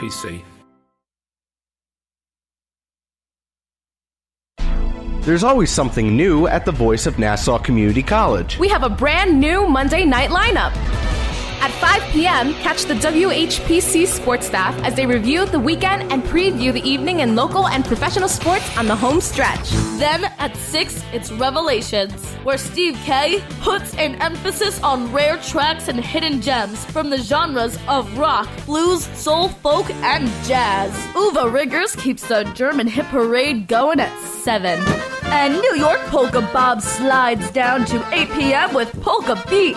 WHPC. There's always something new at the Voice of Nassau Community College. We have a brand new Monday night lineup. At 5 p.m., catch the WHPC sports staff as they review the weekend and preview the evening in local and professional sports on the home stretch. Then at 6, it's Revelations, where Steve K puts an emphasis on rare tracks and hidden gems from the genres of rock, blues, soul, folk, and jazz. Uwe Riggers keeps the German hit parade going at 7. And New York Polka Bob slides down to 8 p.m. with Polka Beat.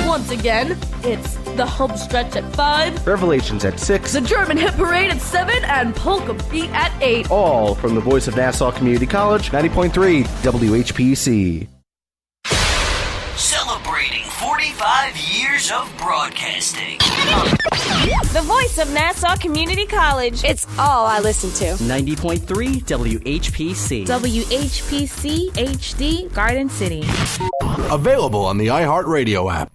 Once again, it's the home stretch at 5, Revelations at 6, the German hit parade at 7, and Polka Beat at 8. all from the Voice of Nassau Community College, 90.3 WHPC. Celebrating 45 years of broadcasting. The Voice of Nassau Community College. It's all I listen to. 90.3 WHPC. WHPC HD Garden City. Available on the iHeartRadio app.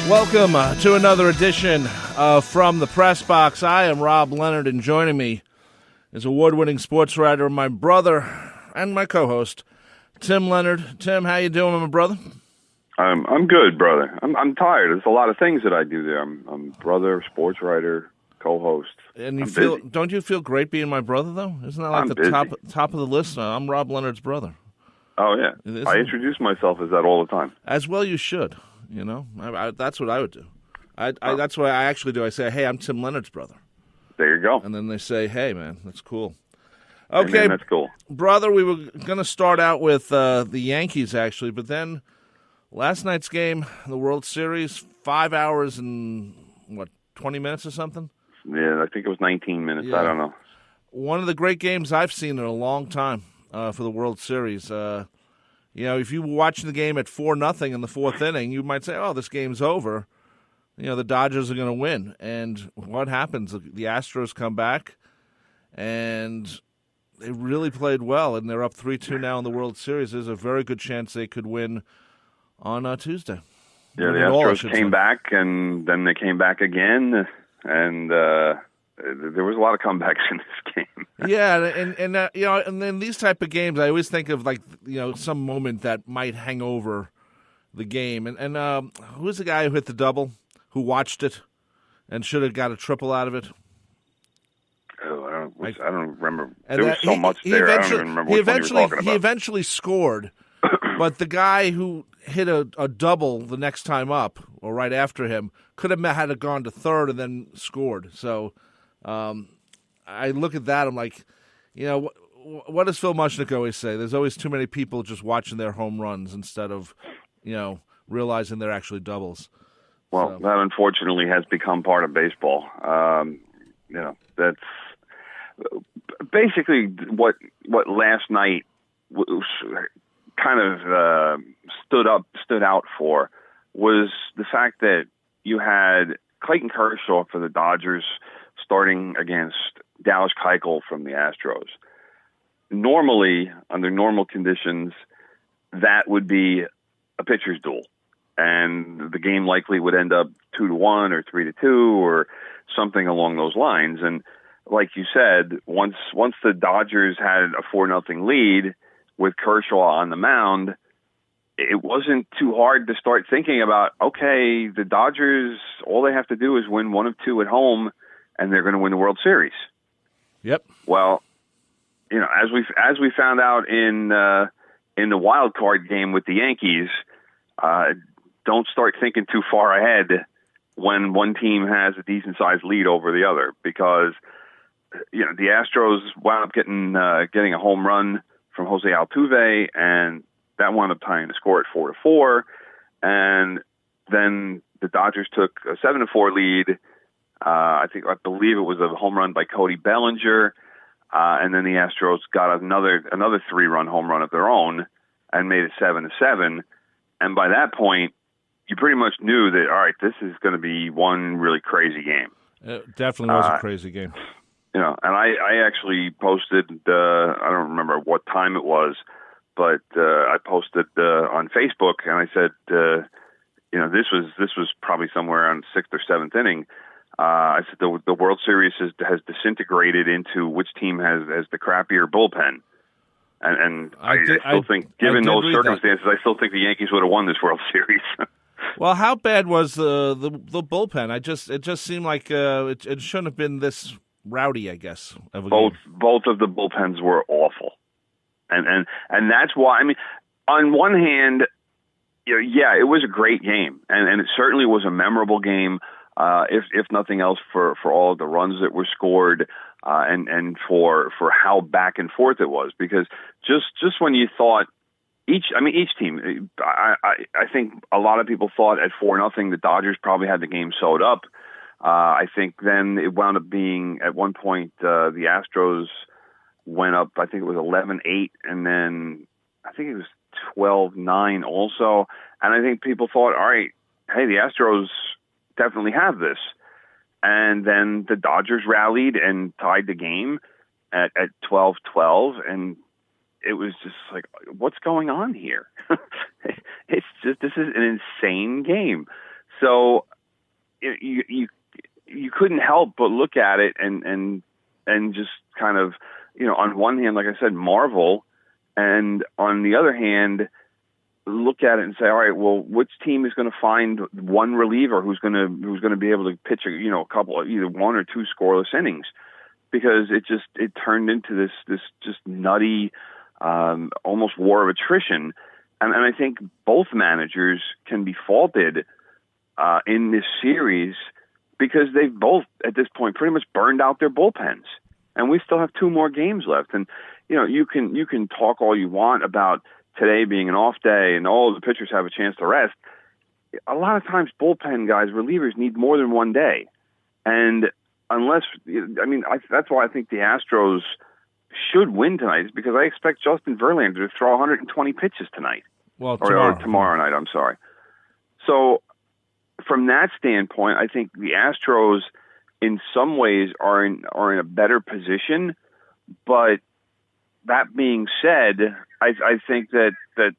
Welcome to another edition of From the Press Box. I am Rob Leonard, and joining me is award-winning sports writer, my brother, and my co-host, Tim Leonard. Tim, how you doing, my brother? I'm good, brother. I'm tired. There's a lot of things that I do there. I'm brother, sports writer, co-host. And don't you feel great being my brother, though? Isn't that like the top of the list? I'm Rob Leonard's brother. Oh yeah, I introduce myself as that all the time. As well, you should. You know, that's what I would do. That's what I actually do. I say, "Hey, I'm Tim Leonard's brother." There you go. And then they say, "Hey, man, that's cool." Okay, man, that's cool, brother. We were going to start out with the Yankees, actually, but then last night's game, the World Series, 5 hours and 20 minutes or something. Yeah, I think it was 19 minutes. Yeah. I don't know. One of the great games I've seen in a long time for the World Series. You know, if you were watching the game at 4-0 in the fourth inning, you might say, "Oh, this game's over. You know, the Dodgers are going to win." And what happens? The Astros come back, and they really played well, and they're up 3-2 now in the World Series. There's a very good chance they could win on Tuesday. Yeah, the Astros came back, and then they came back again, and there was a lot of comebacks in this game. Yeah, and you know, and then these type of games, I always think of some moment that might hang over the game. And who's the guy who hit the double? Who watched it and should have got a triple out of it? Oh, I don't remember. There was so much there. I don't even remember what one you were talking about. He eventually scored, but the guy who hit a double the next time up, or right after him, could have had it gone to third and then scored. So I look at that, I'm like, you know, what does Phil Mushnick always say? There's always too many people just watching their home runs instead of, you know, realizing they're actually doubles. Well, that unfortunately has become part of baseball. You know, that's basically what last night kind of stood out for was the fact that you had Clayton Kershaw for the Dodgers starting against Dallas Keuchel from the Astros. Normally, under normal conditions, that would be a pitcher's duel, and the game likely would end up 2-1 or 3-2 or something along those lines. And like you said, once the Dodgers had a 4-0 lead with Kershaw on the mound, it wasn't too hard to start thinking about, okay, the Dodgers, all they have to do is win 1 of 2 at home, and they're going to win the World Series. Yep. Well, you know, as we found out in the wild card game with the Yankees, don't start thinking too far ahead when one team has a decent sized lead over the other, because you know the Astros wound up getting a home run from Jose Altuve, and that wound up tying the score at 4-4, and then the Dodgers took a 7-4 lead. I believe it was a home run by Cody Bellinger, and then the Astros got another 3-run home run of their own and made it 7-7. And by that point, you pretty much knew that, all right, this is going to be one really crazy game. It definitely was a crazy game. And I actually posted, I don't remember what time it was, but I posted on Facebook, and I said, this was probably somewhere around the 6th or 7th inning. I said the World Series has disintegrated into which team has the crappier bullpen. And I still think, given those circumstances, I still think the Yankees would have won this World Series. Well, how bad was the bullpen? It just seemed like it shouldn't have been this rowdy, I guess. Both of the bullpens were awful, and that's why. I mean, on one hand, it was a great game, and it certainly was a memorable game. If nothing else, for all of the runs that were scored, and for how back and forth it was, because just when you thought each team, I think a lot of people thought at 4-0 the Dodgers probably had the game sewed up. I think then it wound up being, at one point, the Astros went up, I think it was 11-8, and then I think it was 12-9 also. And I think people thought, all right, hey, the Astros definitely have this. And then the Dodgers rallied and tied the game at 12-12, and it was just like, what's going on here? It's just, this is an insane game. So you couldn't help but look at it and just kind of, on one hand, like I said, marvel, and on the other hand, look at it and say, all right, well, which team is going to find one reliever who's going to be able to pitch a couple of either one or two scoreless innings, because it turned into this just nutty, almost war of attrition, and I think both managers can be faulted in this series, because they've both at this point pretty much burned out their bullpens, and we still have 2 more games left. And you can talk all you want about today being an off day and all the pitchers have a chance to rest. A lot of times bullpen guys, relievers, need more than one day. And that's why I think the Astros should win tonight, is because I expect Justin Verlander to throw 120 pitches tonight. Well, or tomorrow night, I'm sorry. So from that standpoint, I think the Astros in some ways are in a better position, but that being said, I think that the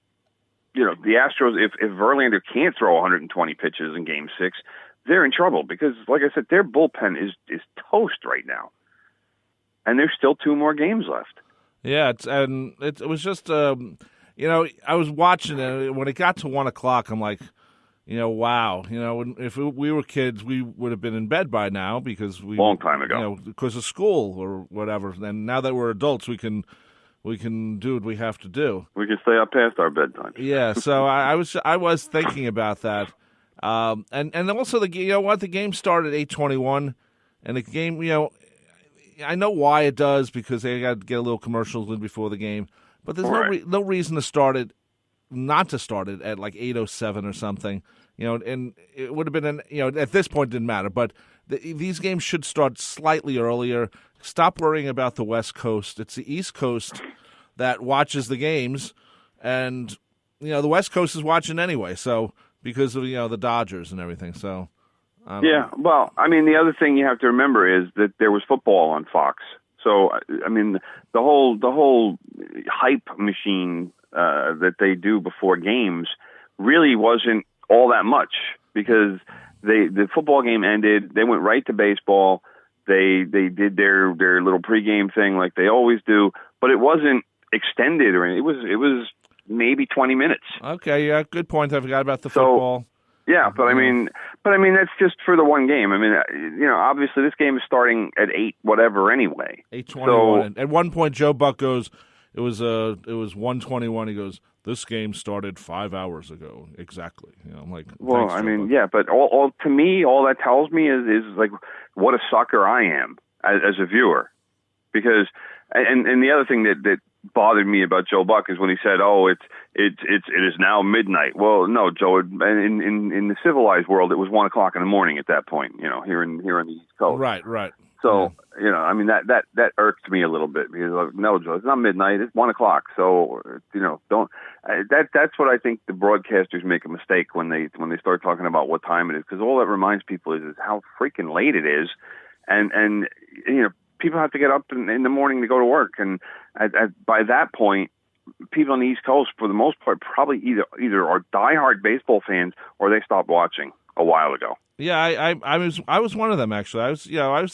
Astros, if Verlander can't throw 120 pitches in Game 6, they're in trouble, because, like I said, their bullpen is toast right now, and there's still 2 more games left. Yeah, it was just I was watching it when it got to 1 o'clock. I'm like, wow, if we were kids, we would have been in bed by now, because long time ago, because of school or whatever. And now that we're adults, we can do what we have to do. We can stay up past our bedtime. Yeah, so I was thinking about that, and also the game started at 8:21, and the game, I know why it does, because they got to get a little commercials in before the game, but there's no reason to start it, not to start it at like 8:07 or something, and it would have been at this point it didn't matter, but these games should start slightly earlier. Stop worrying about the West Coast. It's the East Coast that watches the games, and the West Coast is watching anyway. So because of the Dodgers and everything. So well, the other thing you have to remember is that there was football on Fox. So the whole hype machine that they do before games really wasn't all that much, because the football game ended. They went right to baseball. They did their little pregame thing like they always do, but it wasn't extended or anything. It was maybe 20 minutes. Okay, yeah, good point. I forgot about the football. Yeah, but I mean that's just for the one game. Obviously this game is starting at 8 whatever anyway. 8:21. So, at one point, Joe Buck goes, it was 1:21. He goes, this game started 5 hours ago exactly. I'm like, well, but all to me, all that tells me is like what a sucker I am as a viewer, because and the other thing that bothered me about Joe Buck is when he said, "Oh, it is now midnight." Well, no, Joe. In the civilized world, it was 1 o'clock in the morning at that point. Here in the East Coast. Right. So that irked me a little bit, because no, Joe, it's not midnight. It's 1 o'clock. So don't. That's what I think the broadcasters make a mistake when they start talking about what time it is, because all that reminds people is how freaking late it is, and people have to get up in the morning to go to work, and by that point, people on the East Coast, for the most part, probably either are diehard baseball fans or they stopped watching a while ago. Yeah, I was one of them actually.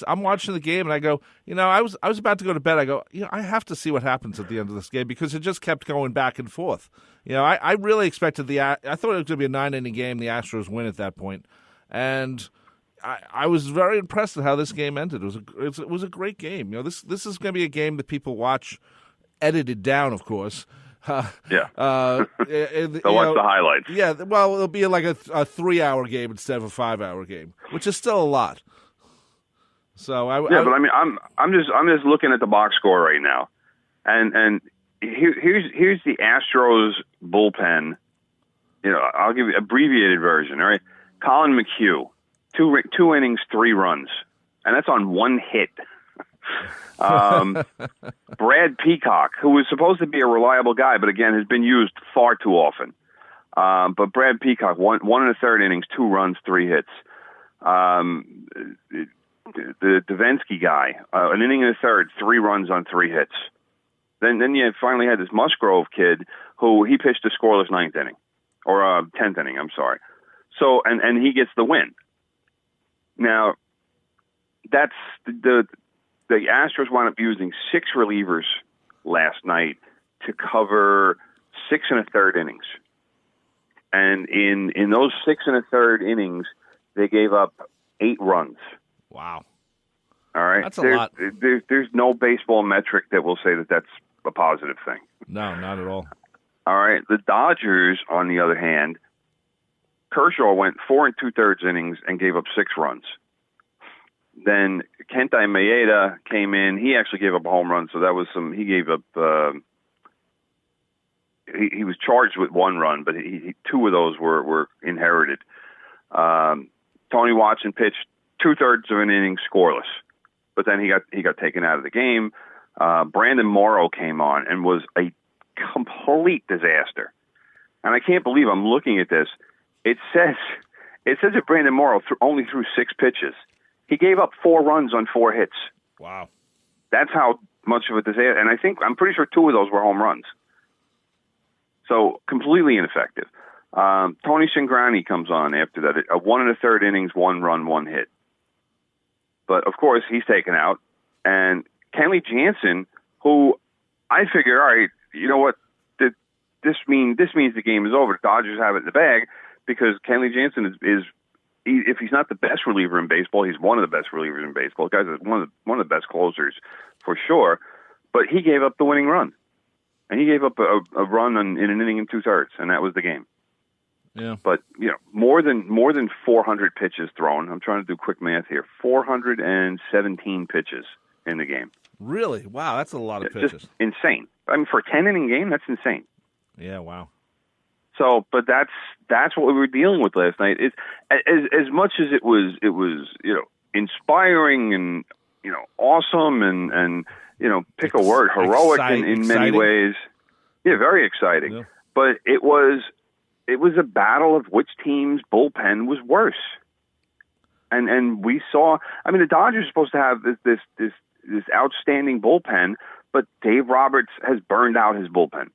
I'm watching the game and I go, I was about to go to bed. I go, I have to see what happens at the end of this game because it just kept going back and forth. I really expected I thought it was going to be a 9-inning game. The Astros win at that point, and I was very impressed at how this game ended. It was a great game. This is going to be a game that people watch, edited down, of course. They'll watch the highlights. Yeah, well, it'll be like a 3-hour game instead of a 5-hour game, which is still a lot. So but I mean, I'm just looking at the box score right now, and here's the Astros bullpen. I'll give you abbreviated version. All right, Colin McHugh, 2 innings, 3 runs, and that's on 1 hit. Brad Peacock, who was supposed to be a reliable guy, but again has been used far too often. But Brad Peacock, 1 1/3 innings, 2 runs, 3 hits. The Davinsky guy, 1 inning and a third, 3 runs on 3 hits. Then you finally had this Musgrove kid who he pitched a scoreless 9th inning or 10th inning. I'm sorry. So and he gets the win. Now that's the Astros wound up using 6 relievers last night to cover 6 1/3 innings. And in those 6 1/3 innings, they gave up 8 runs. Wow. All right. That's a lot. There's no baseball metric that will say that that's a positive thing. No, not at all. All right. The Dodgers, on the other hand, Kershaw went 4 2/3 innings and gave up 6 runs. Then Kenta Maeda came in. He actually gave up a home run, so that was some. He gave up. He was charged with 1 run, but 2 of those were inherited. Tony Watson pitched 2/3 of an inning scoreless, but then he got taken out of the game. Brandon Morrow came on and was a complete disaster. And I can't believe I'm looking at this. It says that Brandon Morrow only threw 6 pitches. He gave up 4 runs on 4 hits. Wow. That's how much of a disaster. And I'm pretty sure 2 of those were home runs. So completely ineffective. Tony Cingrani comes on after that. A 1 1/3 innings, 1 run, 1 hit. But of course he's taken out. And Kenley Jansen, who I figure, all right, you know what? This means the game is over. The Dodgers have it in the bag because Kenley Jansen is if he's not the best reliever in baseball, he's one of the best relievers in baseball. The guy's one of the best closers for sure. But he gave up the winning run, and he gave up a run in an inning and 2/3, and that was the game. Yeah. But more than 400 pitches thrown. I'm trying to do quick math here. 417 pitches in the game. Really? Wow, that's a lot of pitches. Just insane. I mean, for a 10-inning game, that's insane. Yeah. Wow. So, but that's what we were dealing with last night. It's as much as it was inspiring and awesome and pick a word, heroic in many ways. Yeah, very exciting. Yeah. But it was a battle of which team's bullpen was worse. And we saw. I mean, the Dodgers are supposed to have this outstanding bullpen, but Dave Roberts has burned out his bullpen.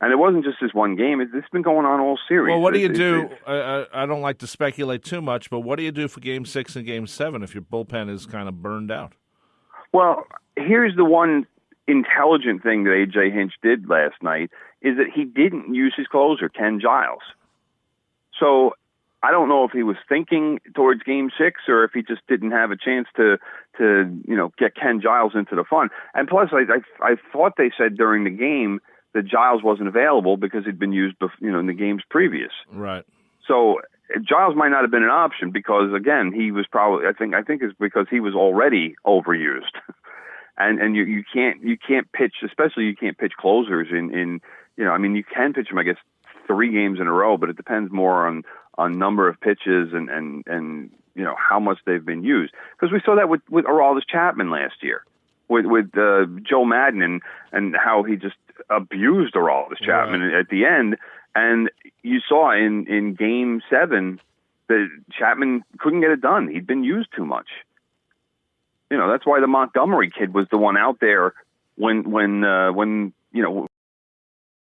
And it wasn't just this one game. It's been going on all series. Well, what do you do? I don't like to speculate too much, but what do you do for Game 6 and Game 7 if your bullpen is kind of burned out? Well, here's the one intelligent thing that A.J. Hinch did last night is that he didn't use his closer, Ken Giles. So I don't know if he was thinking towards Game 6 or if he just didn't have a chance to get Ken Giles into the fun. And plus, I thought they said during the game that Giles wasn't available because he'd been used, in the games previous. Right. So Giles might not have been an option because, again, he was probably. I think it's because he was already overused, and you can't pitch, especially you can't pitch closers in I mean you can pitch them, I guess, 3 games in a row, but it depends more on number of pitches and how much they've been used. Because we saw that with Aroldis Chapman last year. With Joe Madden and how he just abused Aroldis Chapman at the end, and you saw in Game 7 that Chapman couldn't get it done. He'd been used too much. that's why the Montgomery kid was the one out there when